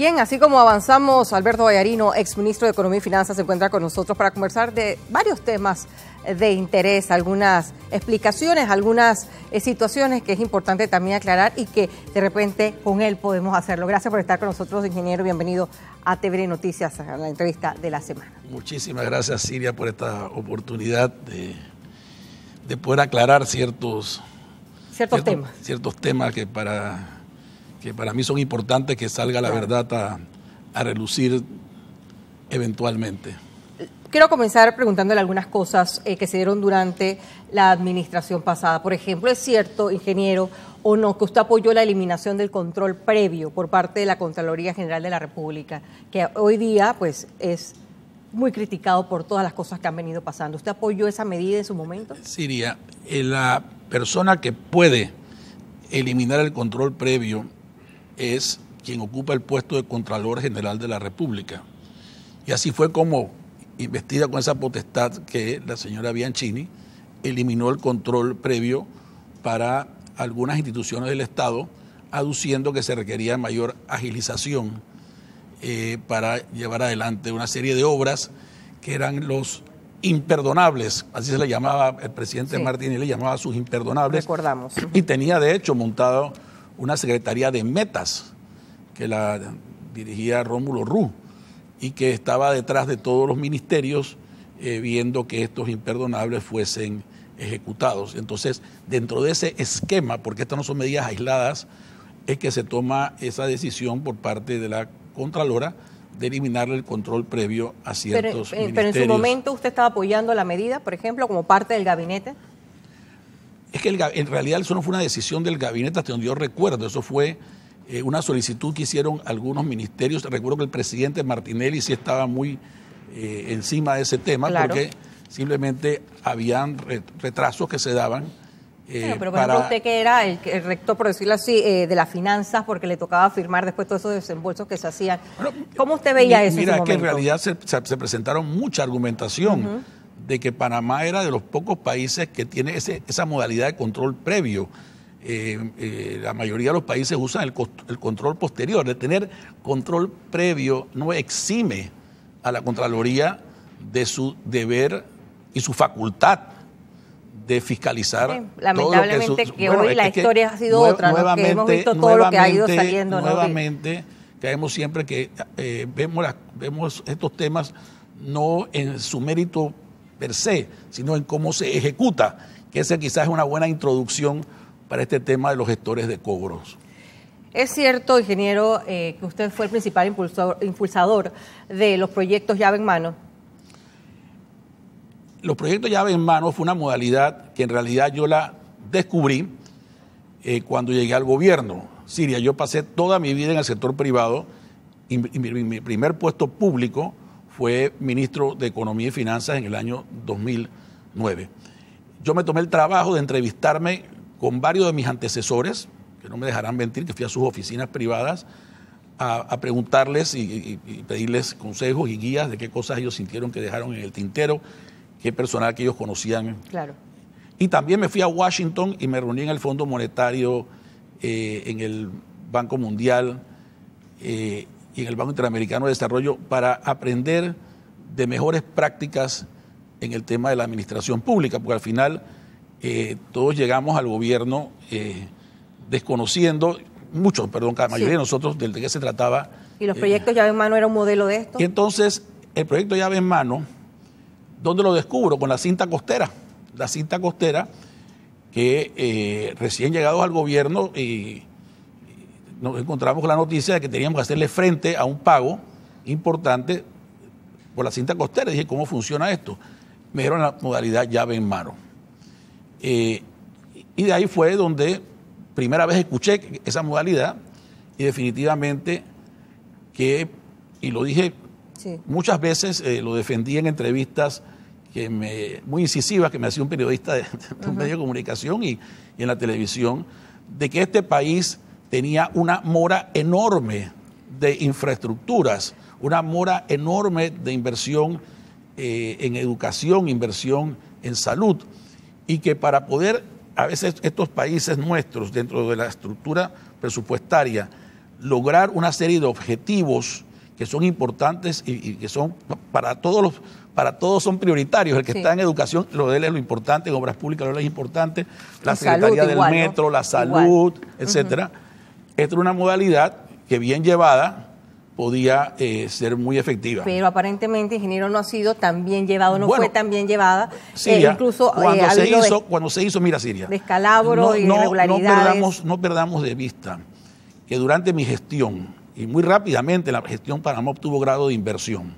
Bien, así como avanzamos, Alberto Vallarino, exministro de Economía y Finanzas, se encuentra con nosotros para conversar de varios temas de interés, algunas explicaciones, algunas situaciones que es importante también aclarar y que de repente con él podemos hacerlo. Gracias por estar con nosotros, ingeniero. Bienvenido a TVN Noticias, a la entrevista de la semana. Muchísimas gracias, Siria, por esta oportunidad de poder aclarar ciertos temas que para mí son importantes, que salga la verdad a relucir eventualmente. Quiero comenzar preguntándole algunas cosas que se dieron durante la administración pasada. Por ejemplo, ¿es cierto, ingeniero, o no, que usted apoyó la eliminación del control previo por parte de la Contraloría General de la República, que hoy día pues es muy criticado por todas las cosas que han venido pasando? ¿Usted apoyó esa medida en su momento? Siria, la persona que puede eliminar el control previo es quien ocupa el puesto de Contralor General de la República. Y así fue como, investida con esa potestad, que la señora Bianchini eliminó el control previo para algunas instituciones del Estado, aduciendo que se requería mayor agilización para llevar adelante una serie de obras que eran los imperdonables, así se le llamaba el presidente Martínez, le llamaba sus imperdonables. Recordamos. Y tenía de hecho montado una secretaría de metas que la dirigía Rómulo Ruz y que estaba detrás de todos los ministerios viendo que estos imperdonables fuesen ejecutados. Entonces, dentro de ese esquema, porque estas no son medidas aisladas, es que se toma esa decisión por parte de la Contralora de eliminarle el control previo a ciertos ministerios. Pero en su momento usted estaba apoyando la medida, por ejemplo, como parte del gabinete. Es que en realidad eso no fue una decisión del gabinete, hasta donde yo recuerdo. Eso fue una solicitud que hicieron algunos ministerios. Recuerdo que el presidente Martinelli sí estaba muy encima de ese tema, claro, porque simplemente habían retrasos que se daban. Pero por ejemplo, usted que era el rector, por decirlo así, de las finanzas, porque le tocaba firmar después todos esos desembolsos que se hacían. Bueno, ¿cómo usted veía eso? Mira, es que en realidad se presentaron mucha argumentación de que Panamá era de los pocos países que tiene esa modalidad de control previo. La mayoría de los países usan el control posterior. De tener control previo no exime a la Contraloría de su deber y su facultad de fiscalizar. Sí, lamentablemente hoy la historia ha sido otra, ¿no? Que hemos visto todo lo que ha ido saliendo. Nuevamente, caemos siempre que vemos estos temas no en su mérito per se, sino en cómo se ejecuta, que esa quizás es una buena introducción para este tema de los gestores de cobros. Es cierto, ingeniero, que usted fue el principal impulsador de los proyectos llave en mano. Los proyectos llave en mano fue una modalidad que en realidad yo la descubrí cuando llegué al gobierno. Siria, yo pasé toda mi vida en el sector privado y mi primer puesto público fue ministro de Economía y Finanzas en el año 2009. Yo me tomé el trabajo de entrevistarme con varios de mis antecesores, que no me dejarán mentir, que fui a sus oficinas privadas a preguntarles y pedirles consejos y guías de qué cosas ellos sintieron que dejaron en el tintero, qué personal que ellos conocían. Claro. Y también me fui a Washington y me reuní en el Fondo Monetario, en el Banco Mundial y en el Banco Interamericano de Desarrollo para aprender de mejores prácticas en el tema de la administración pública, porque al final todos llegamos al gobierno desconociendo, la mayoría de nosotros, de qué se trataba. ¿Y los proyectos llave en mano era un modelo de esto? Y entonces, el proyecto llave en mano, ¿dónde lo descubro? Con la cinta costera. La cinta costera que recién llegados al gobierno y nos encontramos con la noticia de que teníamos que hacerle frente a un pago importante por la cinta costera. Y dije, ¿cómo funciona esto? Me dieron la modalidad llave en mano. Y de ahí fue donde primera vez escuché esa modalidad y definitivamente y lo dije muchas veces, lo defendí en entrevistas muy incisivas que me hacía un periodista de un medio de comunicación y en la televisión, de que este país tenía una mora enorme de infraestructuras, una mora enorme de inversión en educación, inversión en salud, y que para poder, a veces estos países nuestros, dentro de la estructura presupuestaria, lograr una serie de objetivos que son importantes y que son para todos son prioritarios. El que está en educación, lo de él es lo importante, en obras públicas lo de él es importante, la Secretaría del Metro, la salud, etcétera. Esta era una modalidad que bien llevada podía ser muy efectiva. Pero aparentemente, ingeniero, no ha sido tan bien llevado, no fue tan bien llevada. Siria, incluso cuando se hizo, mira, Siria, descalabro y irregularidades. No perdamos de vista que durante mi gestión, y muy rápidamente la gestión Panamá obtuvo grado de inversión.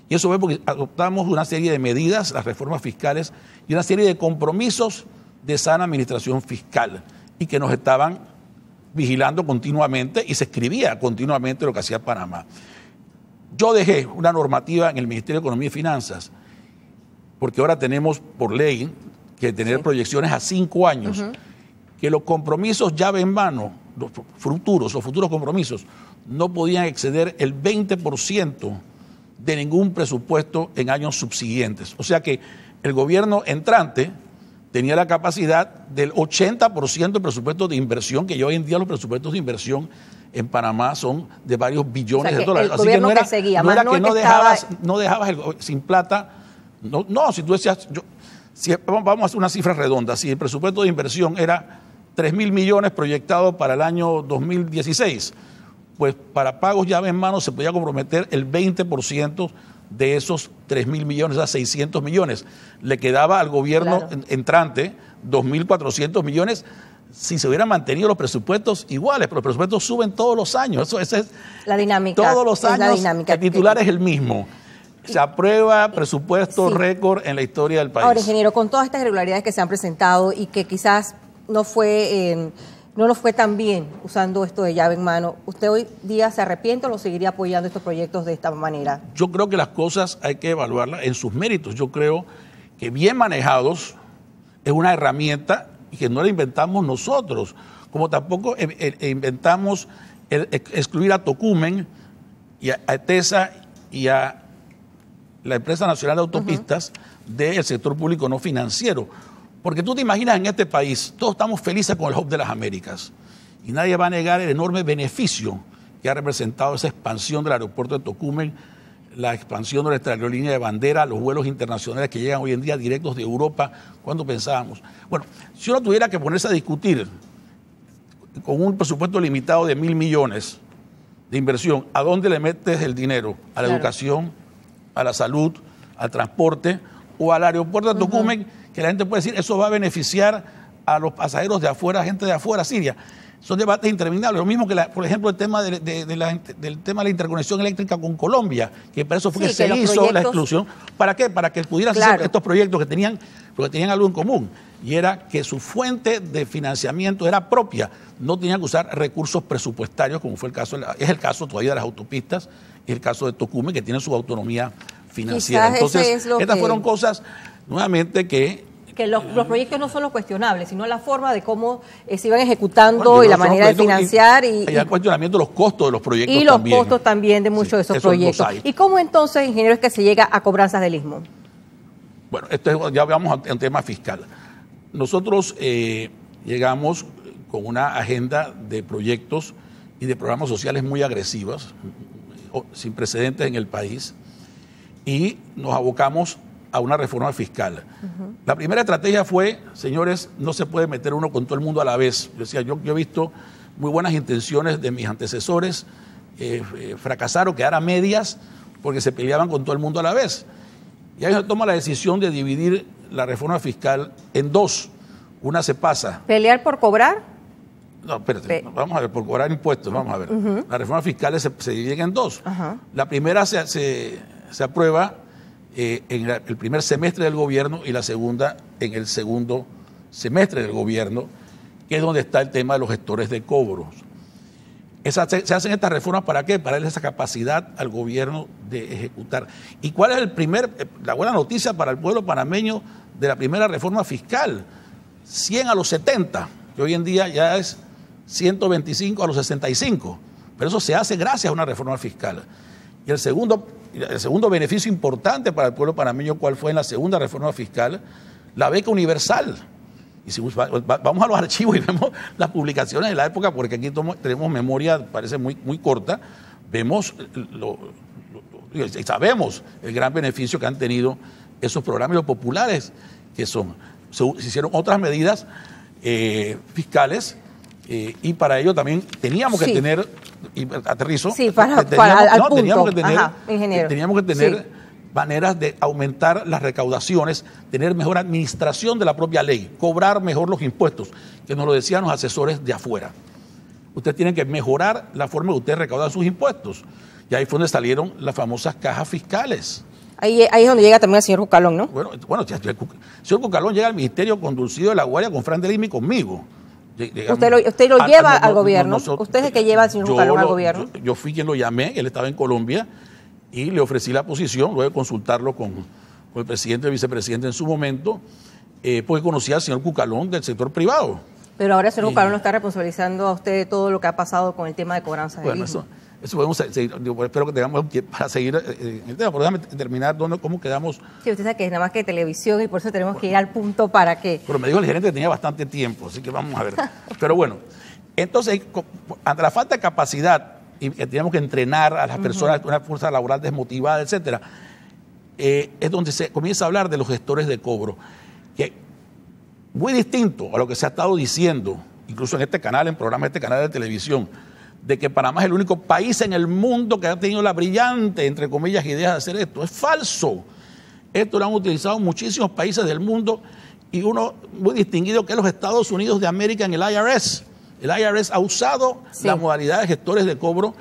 Y eso fue porque adoptamos una serie de medidas, las reformas fiscales, y una serie de compromisos de sana administración fiscal, y que nos estaban vigilando continuamente y se escribía continuamente lo que hacía Panamá. Yo dejé una normativa en el Ministerio de Economía y Finanzas, porque ahora tenemos por ley que tener proyecciones a 5 años, que los compromisos llave en mano, los futuros compromisos, no podían exceder el 20% de ningún presupuesto en años subsiguientes. O sea que el gobierno entrante tenía la capacidad del 80% del presupuesto de inversión, que hoy en día los presupuestos de inversión en Panamá son de varios billones de dólares. Así que no era que no dejabas sin plata. No, si tú decías, vamos a hacer una cifra redonda, si el presupuesto de inversión era 3.000 millones proyectado para el año 2016, pues para pagos llave en mano se podía comprometer el 20% de esos 3.000 millones, a 600 millones. Le quedaba al gobierno entrante 2.400 millones si se hubieran mantenido los presupuestos iguales, pero los presupuestos suben todos los años. Esa es la dinámica. Todos los años el titular es el mismo. Se aprueba presupuesto récord en la historia del país. Ahora, ingeniero, con todas estas irregularidades que se han presentado y que quizás no nos fue tan bien usando esto de llave en mano, ¿usted hoy día se arrepiente o lo seguiría apoyando estos proyectos de esta manera? Yo creo que las cosas hay que evaluarlas en sus méritos. Yo creo que bien manejados es una herramienta que no la inventamos nosotros, como tampoco inventamos excluir a Tocumen y a ETESA y a la Empresa Nacional de Autopistas del sector público no financiero. Porque tú te imaginas en este país, todos estamos felices con el Hub de las Américas y nadie va a negar el enorme beneficio que ha representado esa expansión del aeropuerto de Tocumen, la expansión de nuestra aerolínea de bandera, los vuelos internacionales que llegan hoy en día directos de Europa. ¿Cuándo pensábamos? Bueno, si uno tuviera que ponerse a discutir con un presupuesto limitado de 1.000 millones de inversión, ¿a dónde le metes el dinero? ¿A la educación, a la salud, al transporte o al aeropuerto de Tocumen? Que la gente puede decir, eso va a beneficiar a los pasajeros de afuera, gente de afuera, Siria. Son debates interminables. Lo mismo que, por ejemplo, el tema del tema de la interconexión eléctrica con Colombia, que para eso fue que se hizo la exclusión. ¿Para qué? Para que pudieran hacer estos proyectos que tenían algo en común, y era que su fuente de financiamiento era propia. No tenían que usar recursos presupuestarios, como fue el caso, es el caso todavía de las autopistas, y el caso de Tocumen, que tiene su autonomía financiera. Entonces, estas fueron cosas, nuevamente, que los proyectos no son los cuestionables, sino la forma de cómo se iban ejecutando y la manera de financiar. Y el cuestionamiento de los costos de los proyectos y también. Y los costos también de muchos de esos proyectos. ¿Y cómo entonces, ingeniero, es que se llega a cobranzas del Istmo? Bueno, ya vamos a un tema fiscal. Nosotros llegamos con una agenda de proyectos y de programas sociales muy agresivas, sin precedentes en el país, y nos abocamos a una reforma fiscal. La primera estrategia fue, señores, no se puede meter uno con todo el mundo a la vez. Yo he visto muy buenas intenciones de mis antecesores fracasar o quedar a medias porque se peleaban con todo el mundo a la vez. Y ahí se toma la decisión de dividir la reforma fiscal en dos. Una se pasa. ¿Pelear por cobrar? No, espérate, vamos a ver, por cobrar impuestos, vamos a ver. Las reformas fiscales se dividen en dos. La primera se aprueba en el primer semestre del gobierno y la segunda en el segundo semestre del gobierno, que es donde está el tema de los gestores de cobros. Se hacen estas reformas ¿para qué? Para darle esa capacidad al gobierno de ejecutar. ¿Y cuál es la buena noticia para el pueblo panameño de la primera reforma fiscal? 100 a los 70, que hoy en día ya es 125 a los 65, pero eso se hace gracias a una reforma fiscal. Y el segundo beneficio importante para el pueblo panameño, ¿cuál fue en la segunda reforma fiscal? La beca universal, Y si vamos a los archivos y vemos las publicaciones de la época, porque aquí tenemos memoria, parece muy corta, vemos sabemos el gran beneficio que han tenido esos programas populares, que se hicieron otras medidas fiscales, y para ello también teníamos que tener, y aterrizo, teníamos que tener maneras de aumentar las recaudaciones, tener mejor administración de la propia ley, cobrar mejor los impuestos, que nos lo decían los asesores de afuera. Ustedes tienen que mejorar la forma de ustedes recaudan sus impuestos. Y ahí fue donde salieron las famosas cajas fiscales. Ahí es donde llega también el señor Cucalón, ¿no? Bueno, el señor Cucalón llega al ministerio con Dulcido de la Guardia, con Fran de Lima y conmigo. Usted lo lleva al gobierno. Usted es el que lleva al señor Cucalón al gobierno. Yo fui quien lo llamé, él estaba en Colombia, y le ofrecí la posición, luego de consultarlo con el presidente y el vicepresidente en su momento, porque conocía al señor Cucalón del sector privado. Pero ahora el señor Cucalón no está responsabilizando a usted de todo lo que ha pasado con el tema de cobranza de IVA. Eso podemos seguir, espero que tengamos para seguir el tema, pero déjame terminar cómo quedamos. Sí, usted sabe que es nada más que televisión y por eso tenemos que ir al punto para que... Pero me dijo el gerente que tenía bastante tiempo, así que vamos a ver. Pero bueno, entonces, ante la falta de capacidad y que teníamos que entrenar a las personas, una fuerza laboral desmotivada, etcétera, es donde se comienza a hablar de los gestores de cobro, que muy distinto a lo que se ha estado diciendo, incluso en este canal, en programas de este canal de televisión, de que Panamá es el único país en el mundo que ha tenido la brillante, entre comillas, idea de hacer esto. Es falso. Esto lo han utilizado muchísimos países del mundo y uno muy distinguido que es los Estados Unidos de América en el IRS. El IRS ha usado la modalidad de gestores de cobro,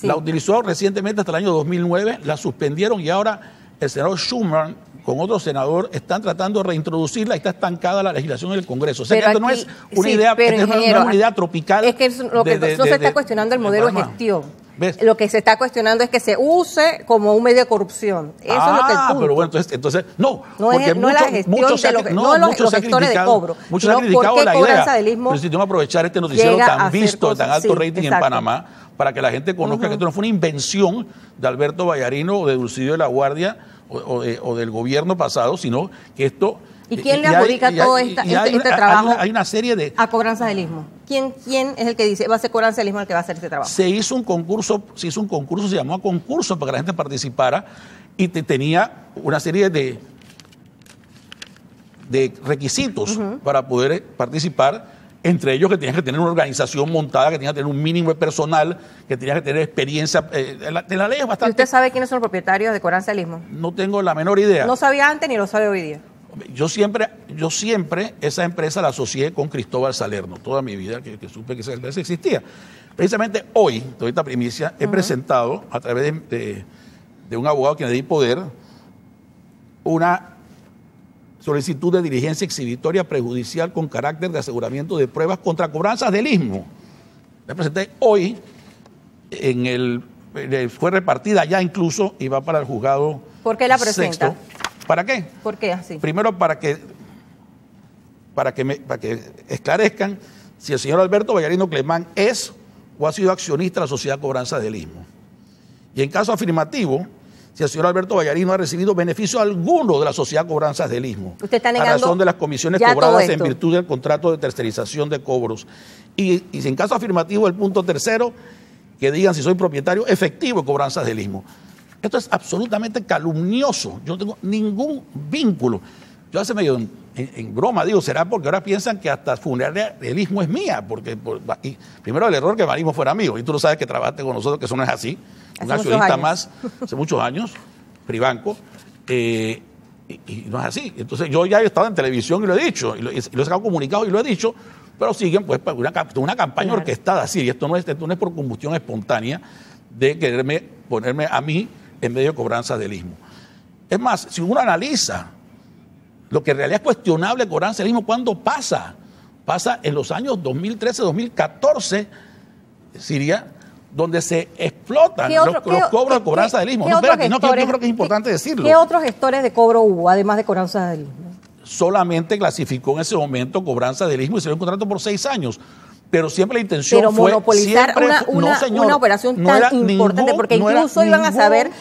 la utilizó recientemente hasta el año 2009, la suspendieron y ahora el senador Schumer con otro senador están tratando de reintroducirla y está estancada la legislación en el Congreso. O sea, que esto no es una idea, no es una idea tropical. Es que no se está cuestionando el modelo de gestión. ¿Ves? Lo que se está cuestionando es que se use como un medio de corrupción. Eso es lo que es el punto. Pero bueno, entonces no es la gestión de los gestores de cobro. Muchos han criticado la idea. Necesitamos aprovechar este noticiero tan visto, tan alto rating en Panamá, para que la gente conozca que esto no fue una invención de Alberto Vallarino o de Dulcido de la Guardia o del gobierno pasado, sino que esto... ¿Y quién le adjudica todo este trabajo? Hay una serie de... A cobranza del istmo. ¿Quién es el que dice, va a ser cobranza del istmo el que va a hacer este trabajo? Se hizo un concurso, se llamó a concurso para que la gente participara y tenía una serie de requisitos para poder participar, entre ellos que tenías que tener una organización montada, que tenías que tener un mínimo de personal, que tenías que tener experiencia. La ley es bastante... ¿Y usted sabe quiénes son los propietarios de cobranza del istmo? No tengo la menor idea. ¿No sabía antes ni lo sabe hoy día? Yo siempre esa empresa la asocié con Cristóbal Salerno, toda mi vida que supe que esa empresa existía. Precisamente hoy, toda esta primicia, he presentado a través de un abogado que le di poder una solicitud de diligencia exhibitoria prejudicial con carácter de aseguramiento de pruebas contra cobranzas del istmo. La presenté hoy, fue repartida ya incluso y va para el juzgado. ¿Por qué la presenta? Sexto. ¿Para qué? ¿Por qué así? Primero, para que esclarezcan si el señor Alberto Vallarino Clemán es o ha sido accionista de la Sociedad Cobranza del Istmo. Y en caso afirmativo, si el señor Alberto Vallarino ha recibido beneficio alguno de la Sociedad Cobranzas del Istmo, usted está negando a razón de las comisiones cobradas en virtud del contrato de tercerización de cobros. Y si en caso afirmativo, el punto tercero, que digan si soy propietario efectivo de Cobranzas del Istmo. Esto es absolutamente calumnioso. Yo no tengo ningún vínculo. Yo hace medio en broma digo, será porque ahora piensan que hasta funeraria del Istmo es mía, porque primero el error que Marismo fuera mío, y tú lo sabes que trabajaste con nosotros, que eso no es así. Un accionista más, hace muchos años, Pribanco, y no es así. Entonces yo ya he estado en televisión y lo he dicho, y lo he sacado comunicado y lo he dicho, pero siguen pues una campaña orquestada así, y esto no es por combustión espontánea de quererme ponerme a mí en medio de cobranzas del istmo. Es más, si uno analiza lo que en realidad es cuestionable cobranza del istmo, ¿cuándo pasa? Pasa en los años 2013, 2014, Siria, donde se explotan los cobros de cobranza del istmo. Yo creo que es importante decirlo. ¿Qué otros gestores de cobro hubo, además de cobranza del istmo? Solamente clasificó en ese momento cobranza del istmo y se dio un contrato por 6 años. Pero siempre la intención fue monopolizar una operación tan importante, porque incluso iban a saber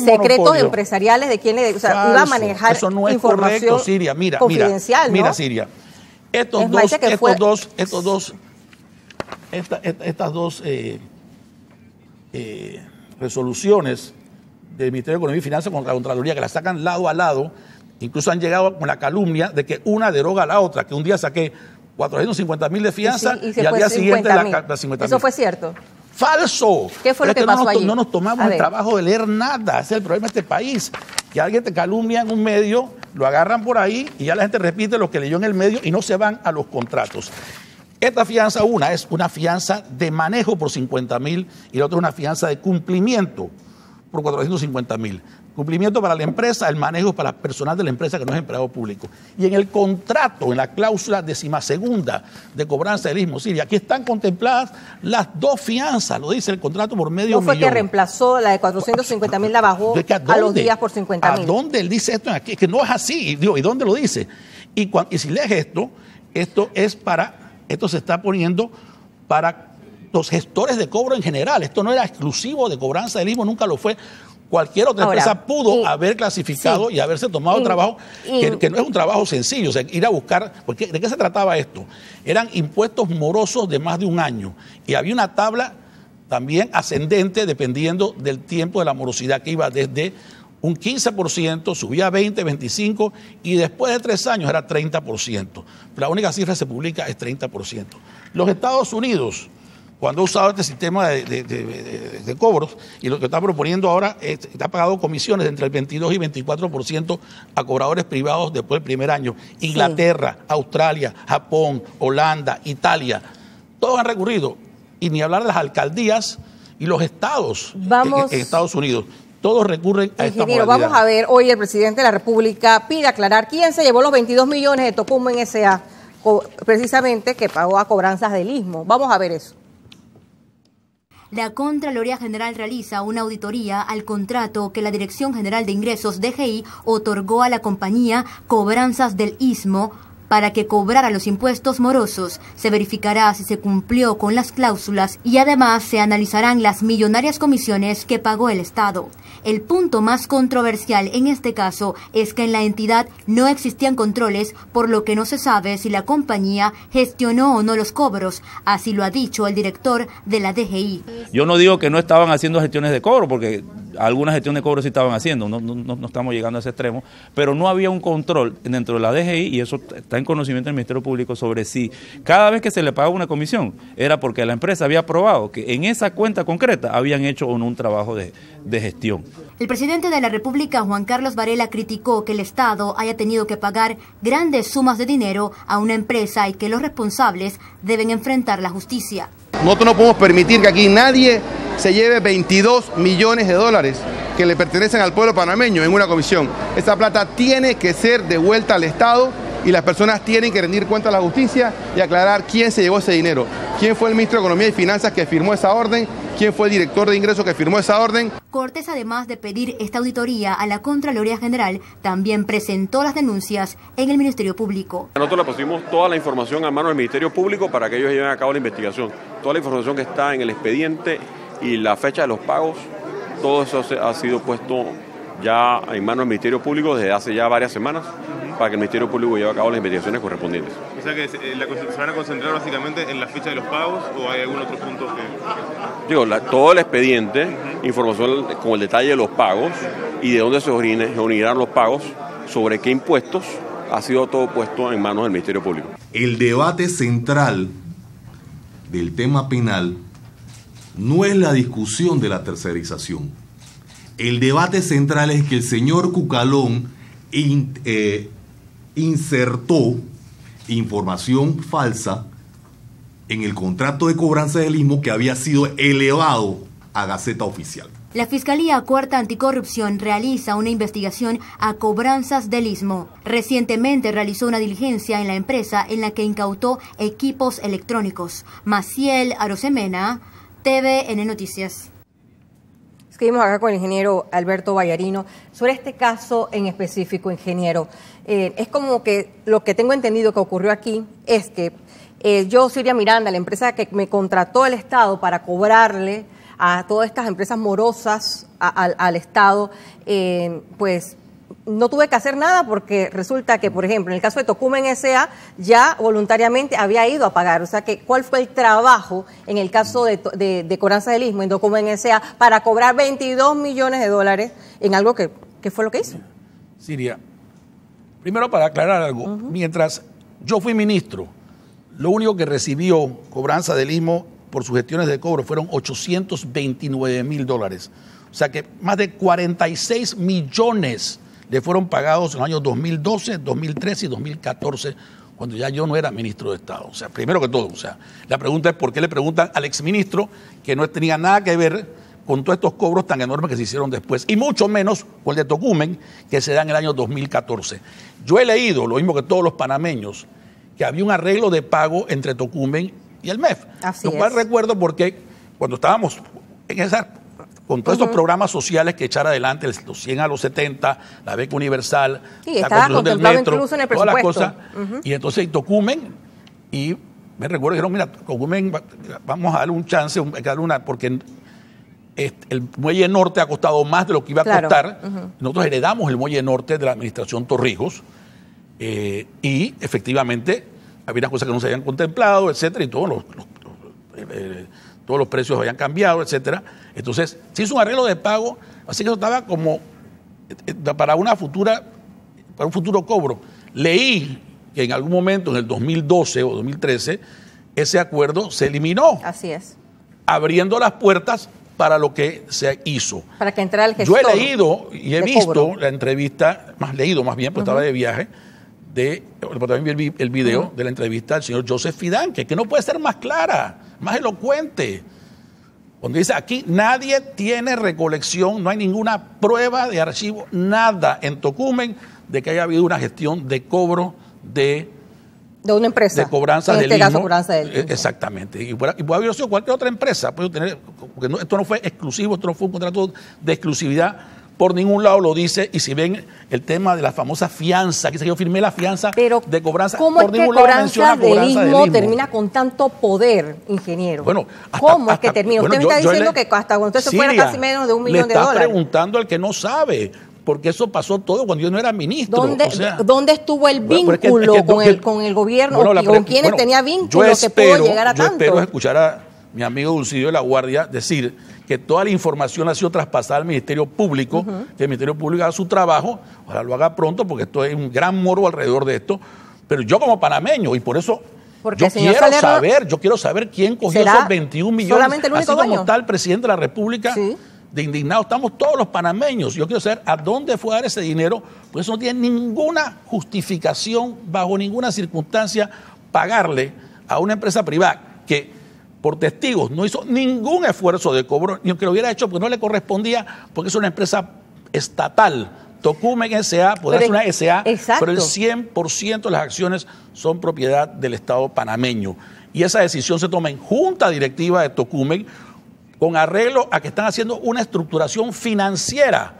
secretos empresariales de quién iba a manejar eso no es información correcto, Siria. Confidencial, mira, Siria. Estas dos resoluciones del Ministerio de Economía y Finanzas con la Contraloría, que las sacan lado a lado, incluso han llegado con la calumnia de que una deroga a la otra, que un día saqué 450.000 de fianza y al día siguiente la 50.000. ¿Eso fue cierto? ¡Falso! ¿Qué fue lo que pasó allí? No nos tomamos el trabajo de leer nada. Ese es el problema de este país. Que alguien te calumnia en un medio, lo agarran por ahí y ya la gente repite lo que leyó en el medio y no se van a los contratos. Esta fianza, una es una fianza de manejo por 50.000 y la otra es una fianza de cumplimiento por 450.000. Cumplimiento para la empresa, el manejo para el personal de la empresa que no es empleado público. Y en el contrato, en la cláusula 12ª de cobranza del istmo, Siria, aquí están contempladas las dos fianzas, lo dice el contrato por medio millón. ¿No fue que reemplazó la de 450.000, la bajó a los días por 50.000? ¿A dónde él dice esto aquí? Es que no es así. ¿Y dónde lo dice? Y si lees esto se está poniendo para los gestores de cobro en general. Esto no era exclusivo de cobranza del istmo, nunca lo fue. Cualquier otra empresa pudo haber clasificado y haberse tomado trabajo, que no es un trabajo sencillo, o sea, ir a buscar, porque ¿de qué se trataba esto? Eran impuestos morosos de más de un año y había una tabla también ascendente dependiendo del tiempo de la morosidad, que iba desde un 15%, subía a 20, 25 y después de 3 años era 30%. La única cifra que se publica es 30%. Los Estados Unidos, cuando ha usado este sistema de cobros, y lo que está proponiendo ahora está pagado comisiones de entre el 22 y 24% a cobradores privados después del primer año. Inglaterra, Australia, Japón, Holanda, Italia, todos han recurrido. Y ni hablar de las alcaldías y los estados en Estados Unidos. Todos recurren a esta modalidad. Vamos a ver, hoy el presidente de la República pide aclarar quién se llevó los 22 millones de Tocumen S.A., precisamente que pagó a cobranzas del istmo. Vamos a ver eso. La Contraloría General realiza una auditoría al contrato que la Dirección General de Ingresos DGI otorgó a la compañía Cobranzas del Istmo para que cobrara los impuestos morosos. Se verificará si se cumplió con las cláusulas y además se analizarán las millonarias comisiones que pagó el Estado. El punto más controversial en este caso es que en la entidad no existían controles, por lo que no se sabe si la compañía gestionó o no los cobros. Así lo ha dicho el director de la DGI. Yo no digo que no estaban haciendo gestiones de cobro, porque algunas gestiones de cobro sí estaban haciendo, no estamos llegando a ese extremo, pero no había un control dentro de la DGI, y eso está en conocimiento del Ministerio Público, sobre si cada vez que se le pagaba una comisión era porque la empresa había probado que en esa cuenta concreta habían hecho o no un trabajo de gestión. El presidente de la República, Juan Carlos Varela, criticó que el Estado haya tenido que pagar grandes sumas de dinero a una empresa y que los responsables deben enfrentar la justicia. Nosotros no podemos permitir que aquí nadie se lleve 22 millones de dólares que le pertenecen al pueblo panameño en una comisión. Esa plata tiene que ser devuelta al Estado y las personas tienen que rendir cuenta a la justicia y aclarar quién se llevó ese dinero, quién fue el ministro de Economía y Finanzas que firmó esa orden, quién fue el director de ingresos que firmó esa orden. Cortes, además de pedir esta auditoría a la Contraloría General, también presentó las denuncias en el Ministerio Público. Nosotros le pusimos toda la información a mano del Ministerio Público para que ellos lleven a cabo la investigación. Toda la información que está en el expediente y la fecha de los pagos, todo eso ha sido puesto ya en manos del Ministerio Público desde hace ya varias semanas, para que el Ministerio Público lleve a cabo las investigaciones correspondientes. O sea que se van a concentrar básicamente en la fecha de los pagos, ¿o hay algún otro punto que...? Digo, todo el expediente, información con el detalle de los pagos y de dónde se originarán los pagos, sobre qué impuestos, ha sido todo puesto en manos del Ministerio Público. El debate central del tema penal no es la discusión de la tercerización. El debate central es que el señor Cucalón insertó información falsa en el contrato de cobranza del istmo que había sido elevado a Gaceta Oficial. La Fiscalía Cuarta Anticorrupción realiza una investigación a Cobranzas del Istmo. Recientemente realizó una diligencia en la empresa en la que incautó equipos electrónicos. Maciel Arosemena, TVN Noticias. Seguimos acá con el ingeniero Alberto Vallarino sobre este caso en específico, ingeniero. Es como que lo que tengo entendido que ocurrió aquí es que yo, Siria Miranda, la empresa que me contrató el Estado para cobrarle a todas estas empresas morosas al Estado, pues no tuve que hacer nada porque resulta que, por ejemplo, en el caso de Tocumen S.A. ya voluntariamente había ido a pagar. O sea, que ¿cuál fue el trabajo en el caso de Cobranza del Istmo en Tocumen S.A. para cobrar $22 millones en algo que fue lo que hizo? Siria, primero para aclarar algo, mientras yo fui ministro, lo único que recibió Cobranza del Istmo por sus gestiones de cobro fueron $829,000. O sea que más de 46 millones le fueron pagados en los años 2012, 2013 y 2014, cuando ya yo no era ministro de Estado. O sea, primero que todo, o sea, la pregunta es por qué le preguntan al exministro que no tenía nada que ver con todos estos cobros tan enormes que se hicieron después, y mucho menos con el de Tocumen, que se da en el año 2014. Yo he leído, lo mismo que todos los panameños, que había un arreglo de pago entre Tocumen y el MEF. Así lo cual es. recuerdo porque cuando estábamos en esa... con todos estos programas sociales que echar adelante, los 100 a los 70, la beca universal, sí, la estaba construcción del contemplado metro, incluso en el todas las presupuesto. cosas. Y entonces Tocumen, y me recuerdo que dijeron, mira, Tocumen, vamos a darle un chance, porque el Muelle Norte ha costado más de lo que iba a costar. Nosotros heredamos el Muelle Norte de la administración Torrijos, y efectivamente había unas cosas que no se habían contemplado, etcétera, y todos los precios habían cambiado, etcétera. Entonces, se hizo un arreglo de pago, así que eso estaba como para un futuro cobro. Leí que en algún momento, en el 2012 o 2013, ese acuerdo se eliminó. Así es. Abriendo las puertas para lo que se hizo. Para que entrara el gestor. Yo he leído y he visto cobro. la entrevista, más bien, pues estaba de viaje, pero también vi el video de la entrevista del señor Joseph Fidanque, que no puede ser más clara, más elocuente. Cuando dice, aquí nadie tiene recolección, no hay ninguna prueba de archivo, nada en Tocumen de que haya habido una gestión de cobro de una empresa. De Cobranza del Istmo. Cobranza del Istmo. Exactamente. Y puede haber sido cualquier otra empresa. Porque esto no fue exclusivo, esto no fue un contrato de exclusividad. Por ningún lado lo dice, y si ven el tema de la famosa fianza, que yo firmé la fianza de Cobranza, ¿cómo por es que ningún lado menciona Cobranza del Istmo termina con tanto poder, ingeniero? Bueno, ¿cómo es que termina? Usted me está diciendo que hasta cuando usted se fuera casi menos de $1 millón. Le está preguntando al que no sabe, porque eso pasó todo cuando yo no era ministro. ¿Dónde estuvo el vínculo con el gobierno? ¿Con quiénes tenía vínculo que pudo llegar a tanto? Yo espero escuchar a mi amigo Dulcidio de la Guardia decir que toda la información ha sido traspasada al Ministerio Público, que el Ministerio Público haga su trabajo, ojalá lo haga pronto, porque esto es un gran morbo alrededor de esto, pero yo como panameño, y por eso yo quiero saber quién cogió esos 21 millones, solamente el único así como dueño. Está el presidente de la República, de indignado, estamos todos los panameños, yo quiero saber a dónde fue a dar ese dinero, porque eso no tiene ninguna justificación, bajo ninguna circunstancia, pagarle a una empresa privada que por testigos no hizo ningún esfuerzo de cobro, ni aunque lo hubiera hecho porque no le correspondía, porque es una empresa estatal. Tocumen S.A. podrá ser una S.A., pero el 100% de las acciones son propiedad del Estado panameño. Y esa decisión se toma en junta directiva de Tocumen, con arreglo a que están haciendo una estructuración financiera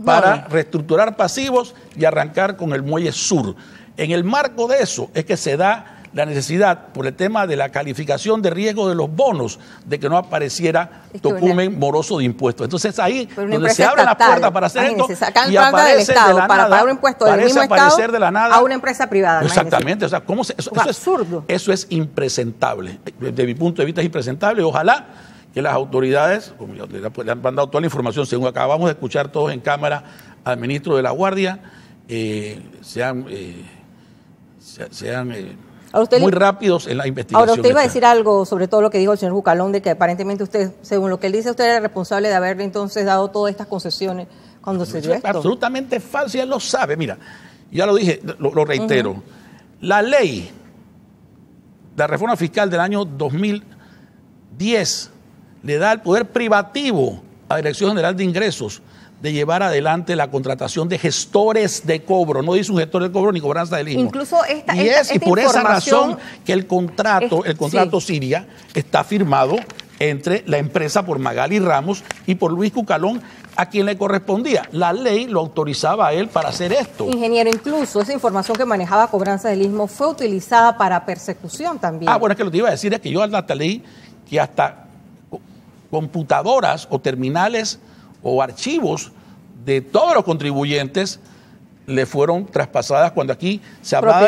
para reestructurar pasivos y arrancar con el Muelle Sur. En el marco de eso es que se da la necesidad, por el tema de la calificación de riesgo de los bonos, de que no apareciera Tocumen moroso de impuestos. Entonces ahí donde se abre la puerta para hacer esto y aparece del Estado, de la para nada, pagar un impuesto del mismo Estado de la nada, a una empresa privada. Exactamente. O sea, eso es absurdo. Eso es impresentable. Desde mi punto de vista es impresentable. Ojalá que las autoridades, como le han mandado toda la información, según acabamos de escuchar todos en cámara al ministro de la Guardia, sean muy rápidos en la investigación. Ahora, usted iba a decir algo sobre todo lo que dijo el señor Jucalón, de que aparentemente usted, según lo que él dice, usted era responsable de haberle entonces dado todas estas concesiones cuando se dio esto. Absolutamente falso, y él lo sabe. Mira, ya lo dije, lo reitero. La ley, la reforma fiscal del año 2010, le da el poder privativo a la Dirección General de Ingresos de llevar adelante la contratación de gestores de cobro. No dice un gestor de cobro ni Cobranza del Istmo. Incluso y por esa razón que el contrato Siria está firmado entre la empresa por Magali Ramos y por Luis Cucalón, a quien le correspondía. La ley lo autorizaba a él para hacer esto. Ingeniero, incluso esa información que manejaba Cobranza del Istmo fue utilizada para persecución también. Bueno, es que lo que iba a decir es que yo hasta leí que hasta computadoras o terminales o archivos de todos los contribuyentes le fueron traspasadas cuando aquí se hablaba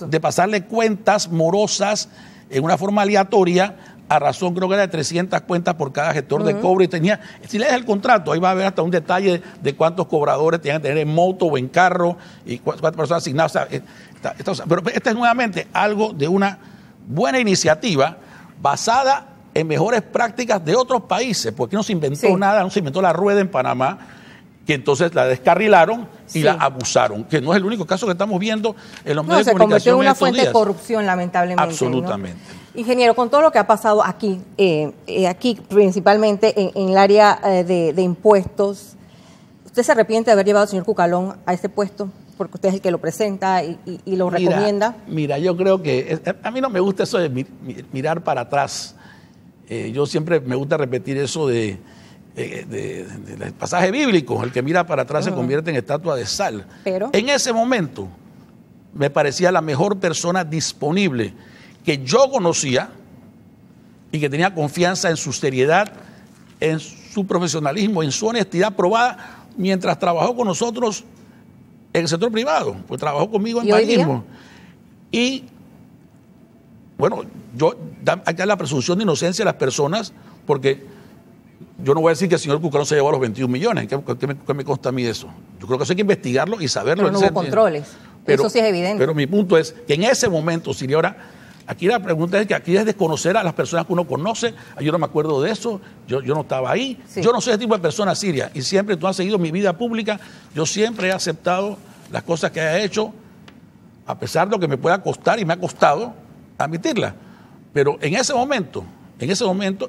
de pasarle cuentas morosas en una forma aleatoria, a razón creo que era de 300 cuentas por cada gestor de cobro, y tenía, si lees el contrato, ahí va a haber hasta un detalle de cuántos cobradores tenían que tener en moto o en carro y cuántas personas asignadas. O sea, pero esta es nuevamente algo de una buena iniciativa basada en mejores prácticas de otros países, porque no se inventó nada, no se inventó la rueda en Panamá, que entonces la descarrilaron y la abusaron, que no es el único caso que estamos viendo en los medios de comunicación. Se convirtió en una fuente de corrupción, lamentablemente. Absolutamente. ¿No? Ingeniero, con todo lo que ha pasado aquí, aquí principalmente en el área de impuestos, ¿usted se arrepiente de haber llevado al señor Cucalón a este puesto? Porque usted es el que lo presenta y lo recomienda. Mira, yo creo que a mí no me gusta eso de mirar para atrás. Yo siempre me gusta repetir eso del pasaje bíblico: el que mira para atrás se convierte en estatua de sal. Pero en ese momento me parecía la mejor persona disponible que yo conocía y que tenía confianza en su seriedad, en su profesionalismo, en su honestidad probada mientras trabajó con nosotros en el sector privado, pues trabajó conmigo en panismo. Y bueno, yo acá la presunción de inocencia de las personas, porque yo no voy a decir que el señor Cucalón se llevó a los 21 millones. ¿Qué me consta a mí de eso? Yo creo que eso hay que investigarlo y saberlo. Pero no hubo controles. Eso sí es evidente. Pero mi punto es que en ese momento, Siria, ahora, aquí la pregunta es que aquí es desconocer a las personas que uno conoce. Yo no me acuerdo de eso, yo no estaba ahí. Sí. Yo no soy ese tipo de persona, Siria, y siempre tú has seguido mi vida pública. Yo siempre he aceptado las cosas que haya hecho, a pesar de lo que me pueda costar, y me ha costado admitirla. Pero en ese momento,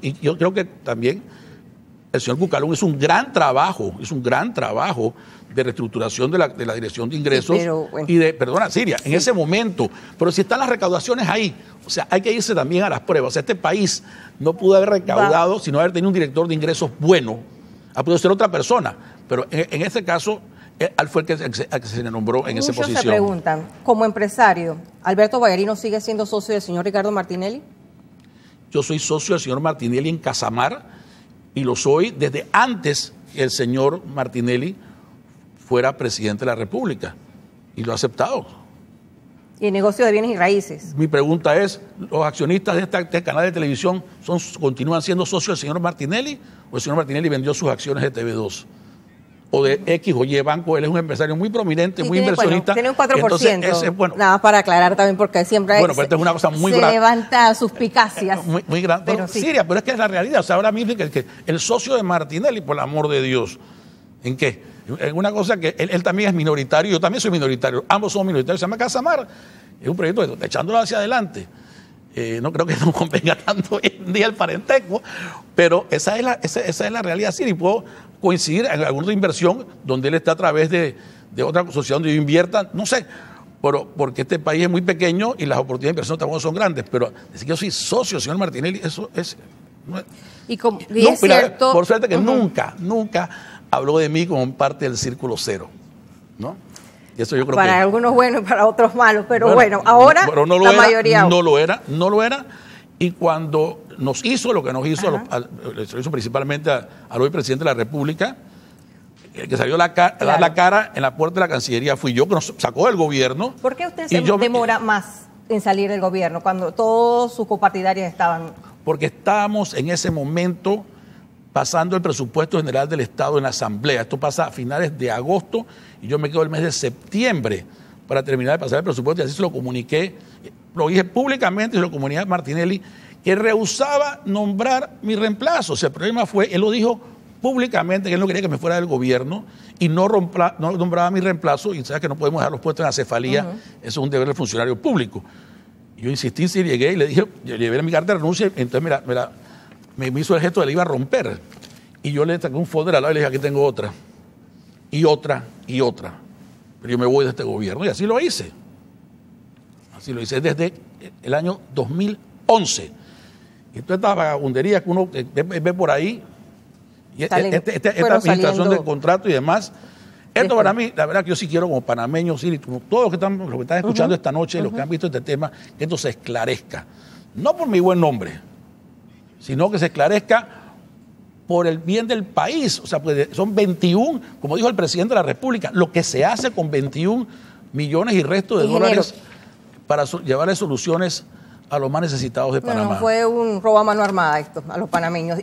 y yo creo que también el señor Cucalón hizo un gran trabajo de reestructuración de la Dirección de Ingresos, sí, bueno, y de, perdona, Siria, en ese momento. Pero si están las recaudaciones ahí, o sea, hay que irse también a las pruebas. O sea, este país no pudo haber recaudado sino haber tenido un director de ingresos bueno. Ha podido ser otra persona, pero en este caso él fue el que se le nombró en esa posición. Muchos se preguntan, como empresario, ¿Alberto Vallarino sigue siendo socio del señor Ricardo Martinelli? Yo soy socio del señor Martinelli en Casamar, y lo soy desde antes que el señor Martinelli fuera presidente de la República, y lo ha aceptado. ¿Y el negocio de bienes y raíces? Mi pregunta es, ¿los accionistas de este canal de televisión continúan siendo socios del señor Martinelli, o el señor Martinelli vendió sus acciones de TV2? O de X o Y banco? Él es un empresario muy prominente, muy inversionista. Tiene un 4%. Bueno, nada más para aclarar también, porque siempre pero esto es una cosa muy grande. Se levanta suspicacias. Muy grande. Pero sí. Siria, pero es que es la realidad. O sea, ahora mismo que el socio de Martinelli, por el amor de Dios, ¿en qué? En una cosa que él también es minoritario, yo también soy minoritario, ambos somos minoritarios, se llama Casamar. Es un proyecto echándolo hacia adelante. No creo que nos convenga tanto hoy en día el parentesco, pero esa es la realidad. Sí, y puedo coincidir en alguna inversión donde él está a través de otra sociedad donde yo invierta, no sé, pero porque este país es muy pequeño y las oportunidades de inversión tampoco son grandes, pero decir que yo soy socio, señor Martinelli, eso es... Y es cierto... Por suerte que nunca habló de mí como parte del círculo cero, ¿no? Y eso yo creo para algunos buenos y para otros malos, pero bueno, ahora la mayoría... No lo era, y cuando nos hizo lo que nos hizo, lo hizo principalmente al hoy presidente de la República, el que salió a dar la cara en la puerta de la Cancillería fui yo, que nos sacó del gobierno. ¿Por qué usted se demora más en salir del gobierno cuando todos sus copartidarios estaban...? Porque estábamos en ese momento pasando el presupuesto general del Estado en la Asamblea. Esto pasa a finales de agosto y yo me quedo el mes de septiembre para terminar de pasar el presupuesto, y así se lo comuniqué, lo dije públicamente y se lo comuniqué a Martinelli, que rehusaba nombrar mi reemplazo. O sea, el problema fue, él lo dijo públicamente, que él no quería que me fuera del gobierno y no nombraba mi reemplazo, y sabes que no podemos dejar los puestos en la cefalía, eso es un deber del funcionario público. Yo insistí, si llegué y le dije, yo llevé mi carta de renuncia, y entonces me hizo el gesto de que la iba a romper. Y yo le saqué un folder al lado y le dije, aquí tengo otra, y otra, y otra. Pero yo me voy de este gobierno, y así lo hice. Así lo hice desde el año 2011. Y toda esta vagabundería que uno ve por ahí, y esta administración del contrato y demás, esto para mí, la verdad que yo sí quiero como panameño, sí, como todos los que están escuchando esta noche, los que han visto este tema, que esto se esclarezca. No por mi buen nombre, sino que se esclarezca por el bien del país. O sea, pues son 21, como dijo el presidente de la República, lo que se hace con 21 millones y resto de dólares para llevarle soluciones a los más necesitados de Panamá. No, fue un robo a mano armada esto, a los panameños.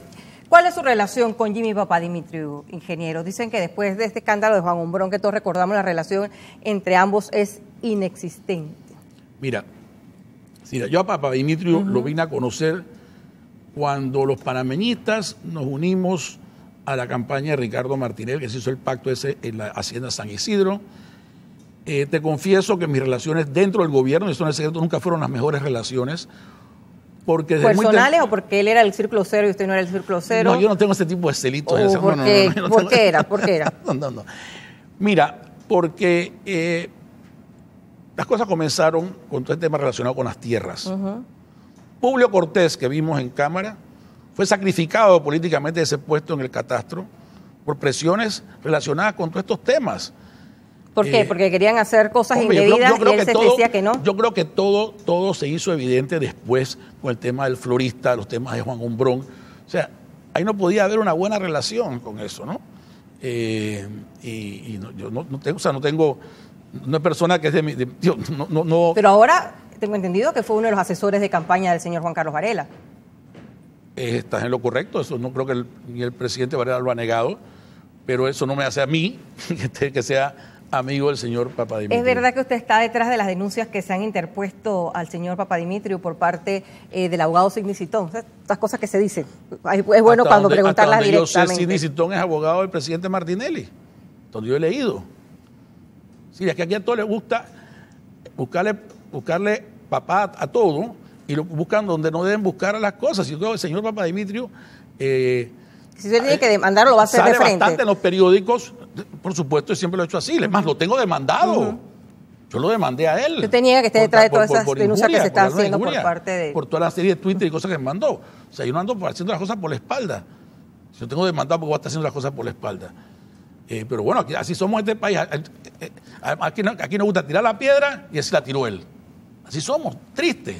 ¿Cuál es su relación con Jimmy Papadimitriou, ingeniero? Dicen que después de este escándalo de Juan Humbrón, que todos recordamos, la relación entre ambos es inexistente. Mira, yo a Papadimitriou lo vine a conocer cuando los panameñistas nos unimos a la campaña de Ricardo Martinelli, que se hizo el pacto ese en la Hacienda San Isidro. Te confieso que mis relaciones dentro del gobierno, y eso no es secreto, nunca fueron las mejores relaciones. Porque ¿personales o porque él era el Círculo Cero y usted no era el Círculo Cero? No, yo no tengo ese tipo de celitos. ¿Por qué era? ¿Por qué era? No. Mira, porque las cosas comenzaron con todo el tema relacionado con las tierras. Publio Cortés, que vimos en Cámara, fue sacrificado políticamente de ese puesto en el catastro por presiones relacionadas con todos estos temas. ¿Por qué? Porque querían hacer cosas indebidas y él se decía que no. Yo creo que todo se hizo evidente después con el tema del florista, los temas de Juan Humbrón. O sea, ahí no podía haber una buena relación con eso, ¿no? Yo no tengo una persona que es de mi... no. Pero ahora tengo entendido que fue uno de los asesores de campaña del señor Juan Carlos Varela. Estás en lo correcto, eso no creo que ni el presidente Varela lo ha negado, pero eso no me hace a mí que sea amigo del señor Papadimitriou. ¿Es verdad que usted está detrás de las denuncias que se han interpuesto al señor Papadimitriou por parte del abogado Sidney Citón? O sea, estas cosas que se dicen. Es bueno cuando preguntarlas directamente. Yo sé, Sidney Citón es abogado del presidente Martinelli, donde yo he leído. Sí, es que aquí a todos les gusta buscarle papá a todo y lo buscan donde no deben buscar a las cosas. Si el señor Papadimitriou... si usted tiene que demandarlo, lo va a hacer de frente. Sale bastante en los periódicos, por supuesto, y siempre lo he hecho así. Además, lo tengo demandado. Yo lo demandé a él. Usted tenía que estar detrás de todas esas denuncias que se están haciendo por parte de... Por toda la serie de Twitter y cosas que me mandó. O sea, yo no ando haciendo las cosas por la espalda. Si yo tengo demandado, porque voy a estar haciendo las cosas por la espalda. Pero bueno, así somos en este país. Aquí nos gusta tirar la piedra y así la tiró él. Así somos, triste.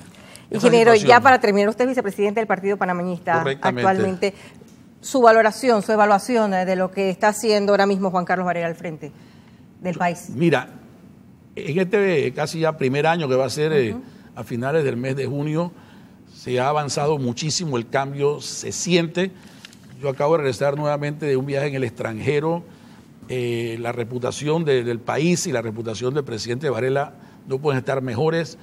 Ingeniero, ya para terminar, usted es vicepresidente del Partido Panameñista actualmente. Su valoración, su evaluación de lo que está haciendo ahora mismo Juan Carlos Varela al frente del país. Mira, en este casi ya primer año que va a ser a finales del mes de junio, se ha avanzado muchísimo, el cambio se siente. Yo acabo de regresar nuevamente de un viaje en el extranjero. La reputación del país y la reputación del presidente Varela no pueden estar mejores.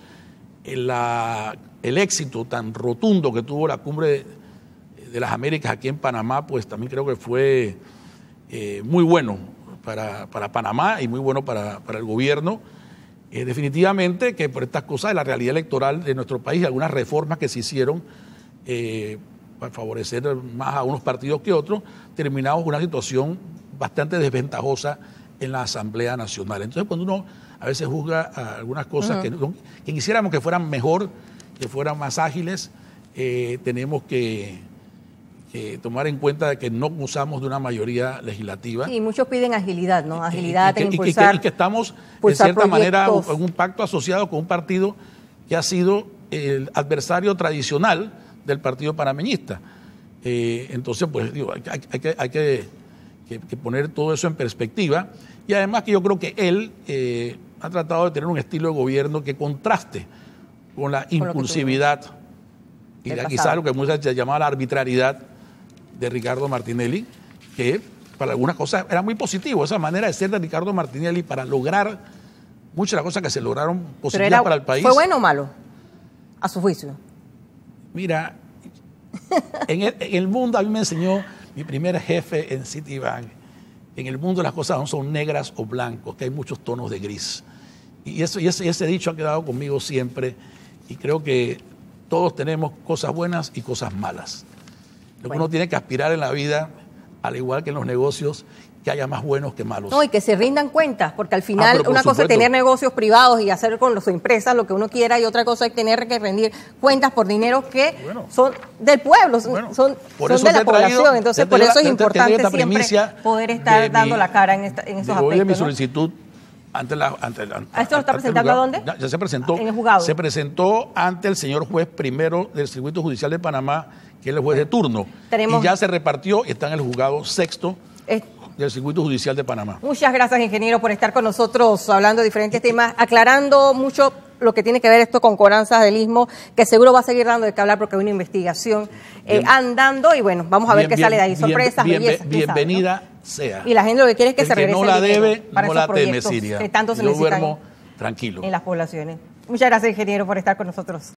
El éxito tan rotundo que tuvo la cumbre de las Américas aquí en Panamá, pues también creo que fue muy bueno para Panamá y muy bueno para el gobierno. Definitivamente que por estas cosas de la realidad electoral de nuestro país, algunas reformas que se hicieron para favorecer más a unos partidos que otros, terminamos con una situación bastante desventajosa en la Asamblea Nacional. Entonces, cuando uno a veces juzga a algunas cosas que quisiéramos que fueran mejor, que fueran más ágiles, tenemos que tomar en cuenta de que no usamos de una mayoría legislativa. Y muchos piden agilidad, ¿no? Agilidad en impulsar. Y que estamos, en cierta manera, en un pacto asociado con un partido que ha sido el adversario tradicional del Partido Panameñista. Entonces, pues, digo, hay que poner todo eso en perspectiva. Y además que yo creo que él ha tratado de tener un estilo de gobierno que contraste con la impulsividad y quizás lo que muchas veces se llamaba la arbitrariedad de Ricardo Martinelli, que para algunas cosas era muy positivo, esa manera de ser de Ricardo Martinelli para lograr muchas de las cosas que se lograron positivas para el país. ¿Fue bueno o malo, a su juicio? Mira, en el mundo, a mí me enseñó mi primer jefe en Citibank, en el mundo las cosas no son negras o blancos, que hay muchos tonos de gris. Y ese dicho ha quedado conmigo siempre, y creo que todos tenemos cosas buenas y cosas malas. Lo que uno tiene que aspirar en la vida, al igual que en los negocios, que haya más buenos que malos. No, y que se rindan cuentas, porque al final una cosa es tener negocios privados y hacer con las empresas lo que uno quiera, y otra cosa es tener que rendir cuentas por dinero que son del pueblo, son de la población. Entonces, por eso es importante siempre poder estar dando la cara en esos aspectos. Hoy mi solicitud ante ¿esto lo está presentando a dónde? Ya se presentó. En el juzgado. Se presentó ante el señor juez primero del Circuito Judicial de Panamá, que es el juez de turno. Tenemos- Y ya se repartió y está en el juzgado sexto del Circuito Judicial de Panamá. Muchas gracias, ingeniero, por estar con nosotros hablando de diferentes temas, aclarando mucho lo que tiene que ver esto con cobranzas del Istmo, que seguro va a seguir dando de qué hablar porque hay una investigación andando y bueno, vamos a ver qué sale de ahí. Sorpresas, bellezas, quién sabe, bienvenida ¿no? sea. Y la gente lo que quiere es que El se que regrese no la el dinero debe, para no esos la teme, proyectos Siria. que tanto se Yo necesitan duermo tranquilo. en las poblaciones. Muchas gracias, ingeniero, por estar con nosotros.